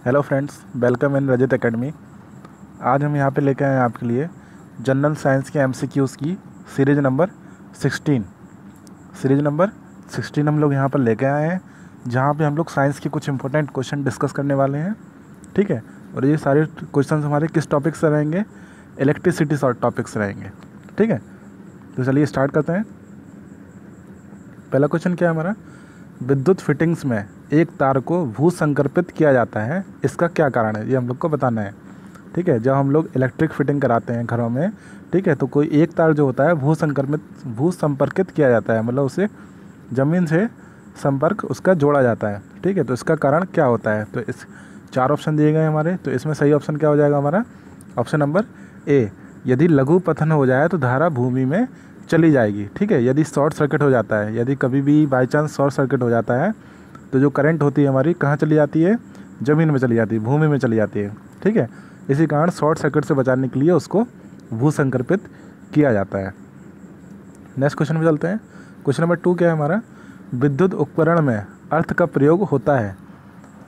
Hello friends, welcome in Rajat academy. आज हम यहाँ पे लेके आए हैं आपके लिए जनरल साइंस के एमसीक्यूज़ की सीरीज नंबर 16। सीरीज नंबर 16 हम लोग यहाँ पर लेके आए हैं, जहाँ पे हम लोग साइंस के कुछ इंपॉर्टेंट क्वेश्चन डिस्कस करने वाले हैं। ठीक है, और ये सारे क्वेश्चन हमारे किस टॉपिक से रहेंगे? इलेक्ट्रिसिटी टॉपिक से रहेंगे। ठीक है, तो चलिए स्टार्ट करते हैं। पहला क्वेश्चन क्या है हमारा? विद्युत फिटिंग्स में एक तार को भू संकर्पित किया जाता है, इसका क्या कारण है? ये हम लोग को बताना है। ठीक है, जब हम लोग इलेक्ट्रिक फिटिंग कराते हैं घरों में, ठीक है, तो कोई एक तार जो होता है भू संपर्कित किया जाता है, मतलब उसे ज़मीन से संपर्क उसका जोड़ा जाता है। ठीक है, तो इसका कारण क्या होता है? तो इस 4 ऑप्शन दिए गए हमारे, तो इसमें सही ऑप्शन क्या हो जाएगा हमारा? ऑप्शन नंबर ए, यदि लघु पतन हो जाए तो धारा भूमि में चली जाएगी। ठीक है, यदि शॉर्ट सर्किट हो जाता है, यदि कभी भी बाई चांस शॉर्ट सर्किट हो जाता है तो जो करंट होती है हमारी कहाँ चली जाती है? ज़मीन में चली जाती है, भूमि में चली जाती है। ठीक है, इसी कारण शॉर्ट सर्किट से बचाने के लिए उसको भू संकर्पित किया जाता है। नेक्स्ट क्वेश्चन में चलते हैं। क्वेश्चन नंबर 2 क्या है हमारा? विद्युत उपकरण में अर्थ का प्रयोग होता है।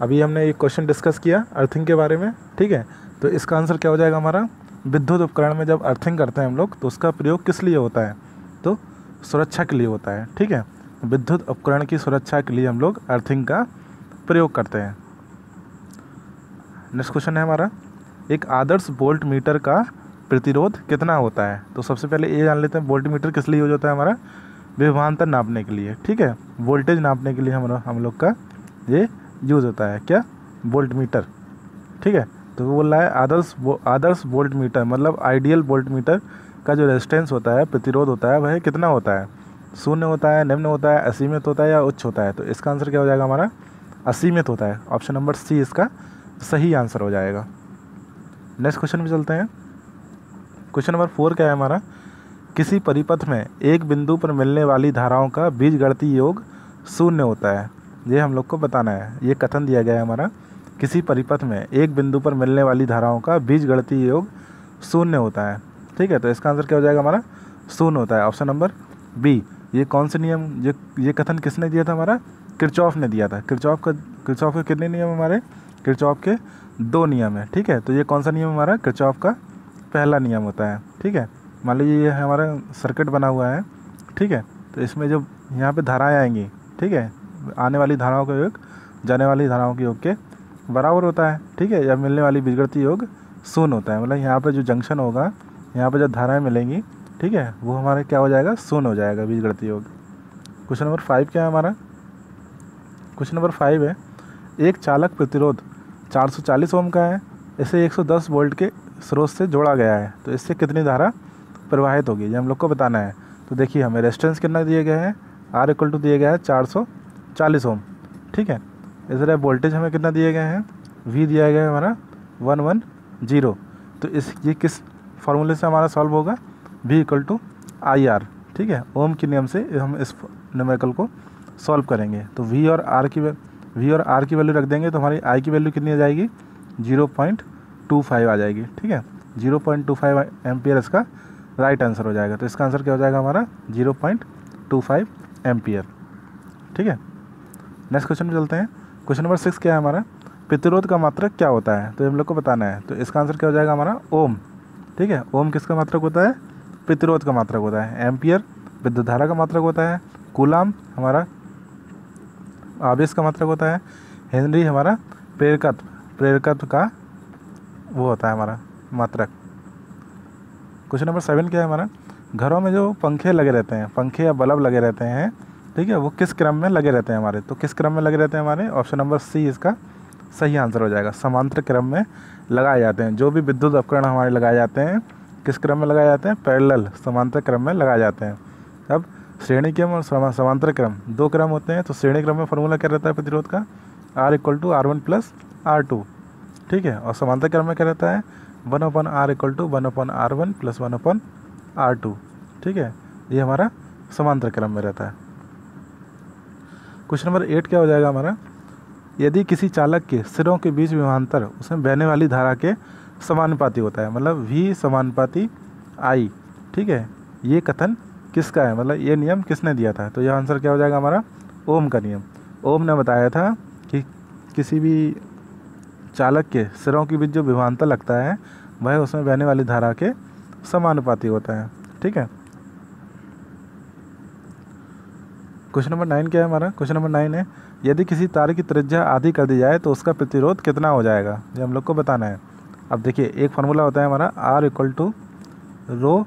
अभी हमने एक क्वेश्चन डिस्कस किया अर्थिंग के बारे में। ठीक है, तो इसका आंसर क्या हो जाएगा हमारा? विद्युत उपकरण में जब अर्थिंग करते हैं हम लोग तो उसका प्रयोग किस लिए होता है? तो सुरक्षा के लिए होता है। ठीक है, विद्युत उपकरण की सुरक्षा के लिए हम लोग अर्थिंग का प्रयोग करते हैं। नेक्स्ट क्वेश्चन है हमारा, एक आदर्श वोल्ट मीटर का प्रतिरोध कितना होता है? तो सबसे पहले ये जान लेते हैं वोल्ट मीटर किस लिए यूज होता है हमारा? विभवांतर नापने के लिए। ठीक है, वोल्टेज नापने के लिए हम लोग का ये यूज होता है। क्या? Volt meter. ठीक है, तो वो बोल रहा है आदर्श वोल्ट मीटर, मतलब आइडियल वोल्ट मीटर का जो रेजिस्टेंस होता है, प्रतिरोध होता है, वह कितना होता है? शून्य होता है, निम्न होता है, असीमित होता है या उच्च होता है? तो इसका आंसर क्या हो जाएगा हमारा? असीमित होता है। ऑप्शन नंबर सी इसका सही आंसर हो जाएगा। नेक्स्ट क्वेश्चन में चलते हैं। क्वेश्चन नंबर 4 क्या है हमारा? किसी परिपथ में एक बिंदु पर मिलने वाली धाराओं का बीजगणितीय योग शून्य होता है। ये हम लोग को बताना है। ये कथन दिया गया है हमारा, किसी परिपथ में एक बिंदु पर मिलने वाली धाराओं का बीजगणितीय योग शून्य होता है। ठीक है, तो इसका आंसर क्या हो जाएगा हमारा? शून्य होता है। Option number B. ये कौन से नियम, ये कथन किसने दिया था हमारा? किरचॉफ ने दिया था। किरचॉफ के कितने नियम हमारे? किरचॉफ के 2 नियम है। ठीक है, तो ये कौन सा नियम हमारा? किरचॉफ का पहला नियम होता है। ठीक है, मान लीजिए ये हमारा सर्किट बना हुआ है। ठीक है, तो इसमें जब यहाँ पे धाराएं आएंगी, ठीक है, आने वाली धाराओं का योग जाने वाली धाराओं के योग के बराबर होता है। ठीक है, या मिलने वाली बीजगणितीय योग शून्य होता है, मतलब यहाँ पे जो जंक्शन होगा, यहाँ पे जब धाराएं मिलेंगी, ठीक है, वो हमारे क्या हो जाएगा? शून्य हो जाएगा बीजगणितीय योग। क्वेश्चन नंबर 5 क्या है हमारा? क्वेश्चन नंबर 5 है, एक चालक प्रतिरोध 440 ओम का है, इसे 110 वोल्ट के स्रोत से जोड़ा गया है, तो इससे कितनी धारा प्रवाहित होगी? ये हम लोग को बताना है। तो देखिए, हमें रेजिस्टेंस कितना दिए गए हैं? R इक्वल टू दिए गया है 440 ओम। ठीक है, इस तरह वोल्टेज हमें कितना दिए गए हैं? V दिया गया है हमारा 110। तो ये किस फार्मूले से हमारा सॉल्व होगा? V equal to IR। ठीक है, ओम के नियम से हम इस न्यूमेरिकल को सॉल्व करेंगे। तो V और R की वैल्यू रख देंगे तो हमारी I की वैल्यू कितनी आ जाएगी? 0.25 आ जाएगी। ठीक है, 0.25 एम्पियर इसका राइट आंसर हो जाएगा। तो इसका आंसर क्या हो जाएगा हमारा? 0.25 एम्पियर। ठीक है, नेक्स्ट क्वेश्चन में चलते हैं। क्वेश्चन नंबर 6 क्या है हमारा? प्रतिरोध का मात्रक क्या होता है? तो हम लोग को बताना है। तो इसका आंसर क्या हो जाएगा हमारा? ओम। ठीक है, ओम किसका मात्रक होता है? प्रतिरोध का मात्रक होता है। एम्पियर विद्युत धारा का मात्रक होता है। कूलाम हमारा आवेश का मात्रक होता है। हेनरी हमारा प्रेरकत्व का वो होता है हमारा मात्रक। क्वेश्चन नंबर 7 क्या है हमारा? घरों में जो पंखे लगे रहते हैं, पंखे या बल्ब लगे रहते हैं, ठीक है, वो किस क्रम में लगे रहते हैं हमारे? तो किस क्रम में लगे रहते हैं हमारे? ऑप्शन नंबर सी इसका सही आंसर हो जाएगा। समांतर क्रम में लगाए जाते हैं। जो भी विद्युत उपकरण हमारे लगाए जाते हैं, किस क्रम में लगाए जाते हैं? पैरेलल, समांतर क्रम में लगाए जाते हैं। अब श्रेणी क्रम और समांतर क्रम 2 क्रम होते हैं। तो श्रेणी क्रम में फॉर्मूला क्या रहता है प्रतिरोध का? R equal to R1 plus R2। ठीक है, और समांतर क्रम में क्या रहता है? 1/R equal to 1/R1 plus 1/R2। ठीक है, ये हमारा समांतर क्रम में रहता है। क्वेश्चन नंबर 8 क्या हो जाएगा हमारा? यदि किसी चालक के सिरों के बीच विभवांतर उसमें बहने वाली धारा के समानुपाती होता है, मतलब V समानुपाती I। ठीक है, ये कथन किसका है? मतलब ये नियम किसने दिया था? तो यह आंसर क्या हो जाएगा हमारा? ओम का नियम। ओम ने बताया था कि किसी भी चालक के सिरों के बीच जो विभवांतर लगता है वह उसमें बहने वाली धारा के समानुपाती होता है। ठीक है। क्वेश्चन नंबर 9 क्या है हमारा? क्वेश्चन नंबर 9 है यदि किसी तार की त्रिज्या आधी कर दी जाए तो उसका प्रतिरोध कितना हो जाएगा, ये हम लोग को बताना है। अब देखिए एक फार्मूला होता है हमारा R equal to rho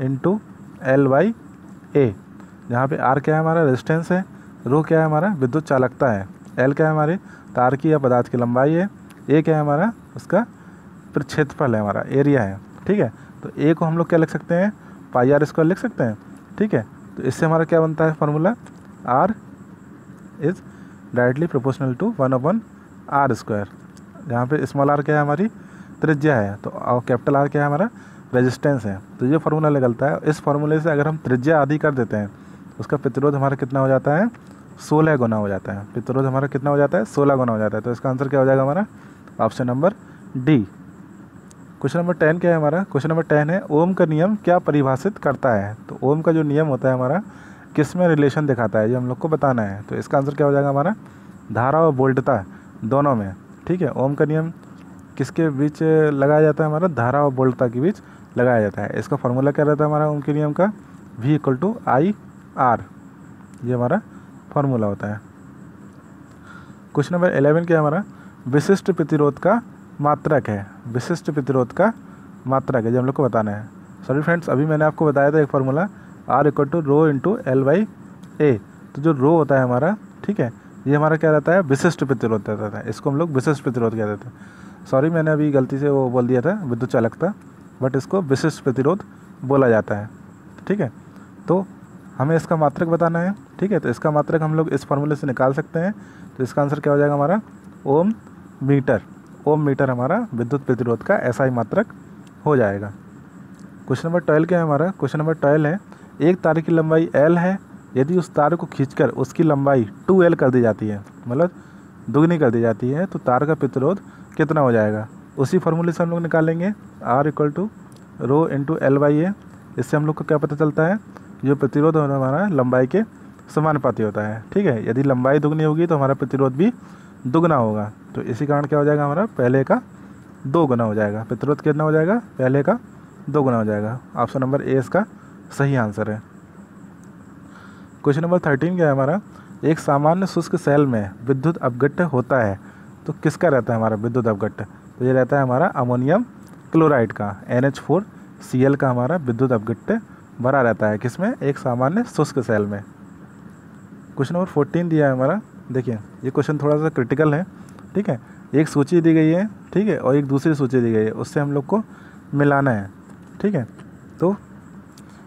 into L/A, जहाँ पे R क्या है हमारा रेजिस्टेंस है, रो क्या है हमारा विद्युत चालकता है, L क्या है हमारे तार की या पदार्थ की लंबाई है, A क्या है हमारा उसका क्षेत्रफल है, हमारा एरिया है। ठीक है। तो A को हम लोग क्या लिख सकते हैं πr² लिख सकते हैं। ठीक है। तो इससे हमारा क्या बनता है formula R is directly proportional to 1/r², जहाँ पे स्मॉल r क्या है हमारी त्रिज्या है, तो कैपिटल R क्या है हमारा रेजिस्टेंस है। तो ये फार्मूला निकलता है। इस फार्मूले से अगर हम त्रिज्या आधी कर देते हैं उसका प्रतिरोध हमारा कितना हो जाता है 16 गुना हो जाता है। प्रतिरोध हमारा कितना हो जाता है 16 गुना हो जाता है। तो इसका आंसर क्या हो जाएगा हमारा option number D. Question number 10 क्या है हमारा? क्वेश्चन नंबर 10 है ओम का नियम क्या परिभाषित करता है। तो ओम का जो नियम होता है हमारा किस में रिलेशन दिखाता है, ये हम लोग को बताना है। तो इसका आंसर क्या हो जाएगा हमारा धारा और वोल्टता दोनों में। ठीक है। ओम का नियम किसके बीच लगाया जाता है हमारा धारा और वोल्टता के बीच लगाया जाता है। इसका फार्मूला क्या रहता है हमारा ओम के नियम का V इक्वल टू IR, ये हमारा फार्मूला होता है। क्वेश्चन नंबर 11 क्या है हमारा? विशिष्ट प्रतिरोध का मात्रक है। विशिष्ट प्रतिरोध का मात्रक है, जो हम लोग को बताना है। सॉरी फ्रेंड्स, अभी मैंने आपको बताया था एक formula R equal to rho into L/A। तो जो रो होता है हमारा, ठीक है, ये हमारा क्या रहता है विशिष्ट प्रतिरोध रहता है। इसको हम लोग विशिष्ट प्रतिरोध कह देते हैं। सॉरी मैंने अभी गलती से वो बोल दिया था विद्युत चालकता, बट इसको विशिष्ट प्रतिरोध बोला जाता है। ठीक है। तो हमें इसका मात्रक बताना है। ठीक है। तो इसका मात्रक हम लोग इस फार्मूले से निकाल सकते हैं। तो इसका आंसर क्या हो जाएगा हमारा ओम मीटर। ओम मीटर हमारा विद्युत प्रतिरोध का ऐसा ही मात्रक हो जाएगा। क्वेश्चन नंबर 12 क्या है हमारा? क्वेश्चन नंबर 12 है एक तार की लंबाई L है, यदि उस तार को खींचकर उसकी लंबाई 2L कर दी जाती है, मतलब दुगनी कर दी जाती है, तो तार का प्रतिरोध कितना हो जाएगा? उसी फार्मूले से हम लोग निकालेंगे R equal to rho into L/A। इससे हम लोग को क्या पता चलता है जो प्रतिरोध होना हमारा लंबाई के समानुपाती होता है। ठीक है। यदि लंबाई दुगनी होगी तो हमारा प्रतिरोध भी दुगना होगा। तो इसी कारण क्या हो जाएगा हमारा पहले का 2 गुना हो जाएगा। प्रतिरोध कितना हो जाएगा पहले का 2 गुना हो जाएगा। ऑप्शन नंबर ए इसका सही आंसर है। क्वेश्चन नंबर 13 क्या है हमारा? एक सामान्य शुष्क सेल में विद्युत अपघट्य होता है, तो किसका रहता है हमारा विद्युत अपघट्य? तो ये रहता है हमारा अमोनियम क्लोराइड का, NH4Cl का हमारा विद्युत अपघट्य भरा रहता है किसमें? एक सामान्य शुष्क सेल में। क्वेश्चन नंबर 14 दिया है हमारा। देखिए ये क्वेश्चन थोड़ा सा क्रिटिकल है। ठीक है। एक सूची दी गई है, ठीक है, और एक दूसरी सूची दी गई है, उससे हम लोग को मिलाना है। ठीक है। तो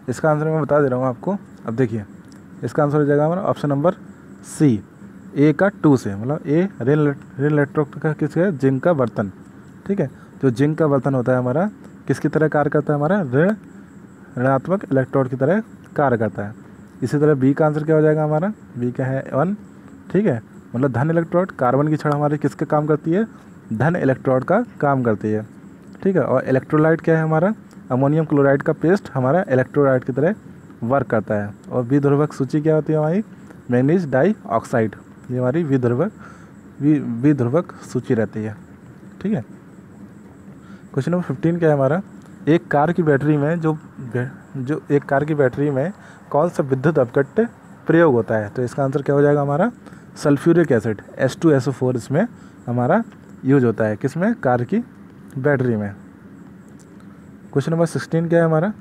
इसका आंसर मैं बता दे रहा हूँ आपको। अब देखिए इसका आंसर हो जाएगा हमारा ऑप्शन नंबर सी, A का 2 से, मतलब A ऋण इलेक्ट्रोड का किस है जिंक का बर्तन। ठीक है। जो जिंक का बर्तन होता है हमारा किसकी तरह कार्य करता है? हमारा ऋणात्मक इलेक्ट्रोड की तरह कार्य करता है। इसी तरह बी का आंसर क्या हो जाएगा हमारा? बी का है 1। ठीक है। मतलब धन इलेक्ट्रोड, कार्बन की छड़ हमारी किसका काम करती है? धन इलेक्ट्रोड का काम करती है। ठीक है। और इलेक्ट्रोलाइट क्या है हमारा? अमोनियम क्लोराइड का पेस्ट हमारा इलेक्ट्रोलाइट की तरह वर्क करता है। और विध्रुवक सूची क्या होती है हमारी? मैग्नीज डाइऑक्साइड, ये हमारी विध्रुवक सूची रहती है। ठीक है। क्वेश्चन नंबर 15 क्या है हमारा? एक कार की बैटरी में एक कार की बैटरी में कौन सा विद्युत अपघट्य प्रयोग होता है? तो इसका आंसर क्या हो जाएगा हमारा सल्फ्यूरिक एसिड, H2SO4 इसमें हमारा यूज होता है किसमें? कार की बैटरी में। क्वेश्चन नंबर 16 क्या है हमारा?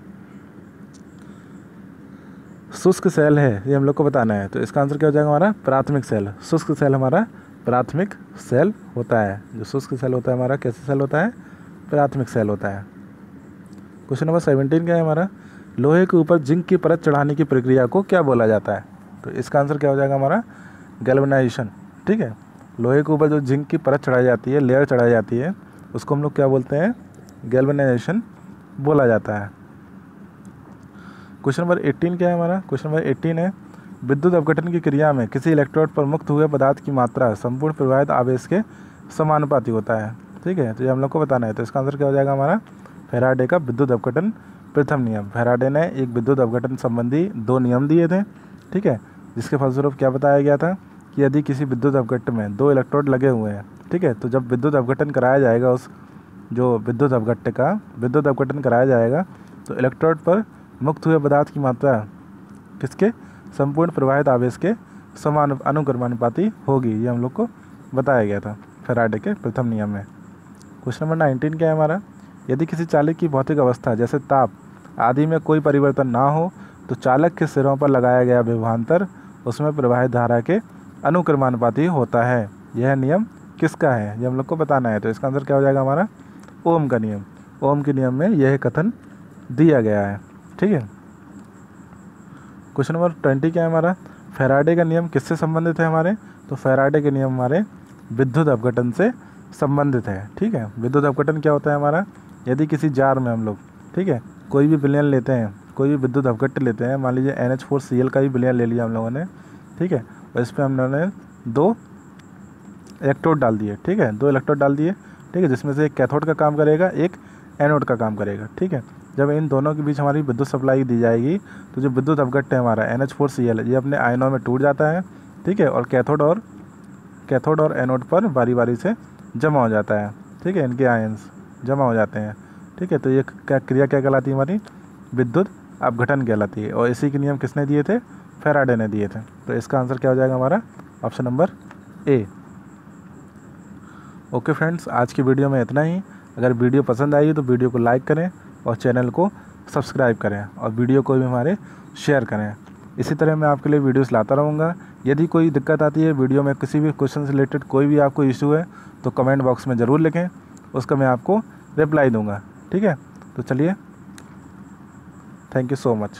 शुष्क सेल है, ये हम लोग को बताना है। तो इसका आंसर क्या हो जाएगा हमारा प्राथमिक सेल। शुष्क सेल हमारा प्राथमिक सेल होता है। जो शुष्क सेल होता है हमारा कैसा सेल होता है? प्राथमिक सेल होता है। क्वेश्चन नंबर 17 क्या है हमारा? लोहे के ऊपर जिंक की परत चढ़ाने की प्रक्रिया को क्या बोला जाता है? तो इसका आंसर क्या हो जाएगा हमारा गैल्वेनाइजेशन। ठीक है। लोहे के ऊपर जो जिंक की परत चढ़ाई जाती है, लेयर चढ़ाई जाती है, उसको हम लोग क्या बोलते हैं? गैल्वेनाइजेशन बोला जाता है। क्वेश्चन नंबर 18 क्या है हमारा? क्वेश्चन नंबर 18 है विद्युत अपघटन की क्रिया में किसी इलेक्ट्रोड पर मुक्त हुए पदार्थ की मात्रा संपूर्ण प्रवाहित आवेश के समानुपाती होता है। ठीक है। तो ये हम लोग को बताना है। तो इसका आंसर क्या हो जाएगा हमारा फैराडे का विद्युत अपघटन प्रथम नियम। फैराडे ने एक विद्युत अपघटन संबंधी 2 नियम दिए थे। ठीक है। जिसके फलस्वरूप क्या बताया गया था कि यदि किसी विद्युत अपघट्य में 2 इलेक्ट्रोड लगे हुए हैं, ठीक है। तो जब विद्युत अपघटन कराया जाएगा, उस जो विद्युत अपघटन कराया जाएगा, तो इलेक्ट्रोड पर मुक्त हुए पदार्थ की मात्रा किसके संपूर्ण प्रवाहित आवेश के समान अनुक्रमानुपाती होगी। ये हम लोग को बताया गया था फैराडे के प्रथम नियम में। क्वेश्चन नंबर 19 क्या है हमारा, यदि किसी चालक की भौतिक अवस्था जैसे ताप आदि में कोई परिवर्तन ना हो तो चालक के सिरों पर लगाया गया विभवांतर उसमें प्रवाहित धारा के अनुक्रमानुपाती होता है। यह नियम किसका है, ये हम लोग को बताना है। तो इसका आंसर क्या हो जाएगा हमारा, ओम का नियम। ओम के नियम में यह कथन दिया गया है। ठीक है। क्वेश्चन नंबर 20 क्या है हमारा, फैराडे का नियम किससे संबंधित है हमारे, तो फैराडे के नियम हमारे विद्युत अपघटन से संबंधित है। ठीक है। विद्युत अपघटन क्या होता है हमारा, यदि किसी जार में हम लोग, ठीक है, कोई भी विलयन लेते हैं, कोई भी विद्युत अपघट्य लेते हैं, मान लीजिए NH4Cl का ही विलयन ले लिया हम लोगों ने, ठीक है, और इस पर हम लोगों ने 2 इलेक्ट्रोड डाल दिए। ठीक है, 2 इलेक्ट्रोड डाल दिए, ठीक है, जिसमें से एक कैथोड का काम करेगा, एक एनोड का काम करेगा। ठीक है। जब इन दोनों के बीच हमारी विद्युत सप्लाई दी जाएगी तो जो विद्युत अपघट्य है हमारा NH4Cl, ये अपने आयनों में टूट जाता है। ठीक है। और कैथोड और एनोड पर बारी बारी से जमा हो जाता है। ठीक है, इनके आयन्स जमा हो जाते हैं। ठीक है। तो ये क्रिया क्या कहलाती है हमारी, विद्युत अपघटन कहलाती है। और इसी के नियम किसने दिए थे, फैराडे ने दिए थे। तो इसका आंसर क्या हो जाएगा हमारा, option number A. Okay friends, आज की वीडियो में इतना ही। अगर वीडियो पसंद आई तो वीडियो को लाइक करें और चैनल को सब्सक्राइब करें और वीडियो को भी हमारे शेयर करें। इसी तरह मैं आपके लिए वीडियोस लाता रहूँगा। यदि कोई दिक्कत आती है वीडियो में, किसी भी क्वेश्चन से रिलेटेड कोई भी आपको इशू है तो कमेंट बॉक्स में ज़रूर लिखें, उसका मैं आपको रिप्लाई दूँगा। ठीक है। तो चलिए, थैंक यू सो मच।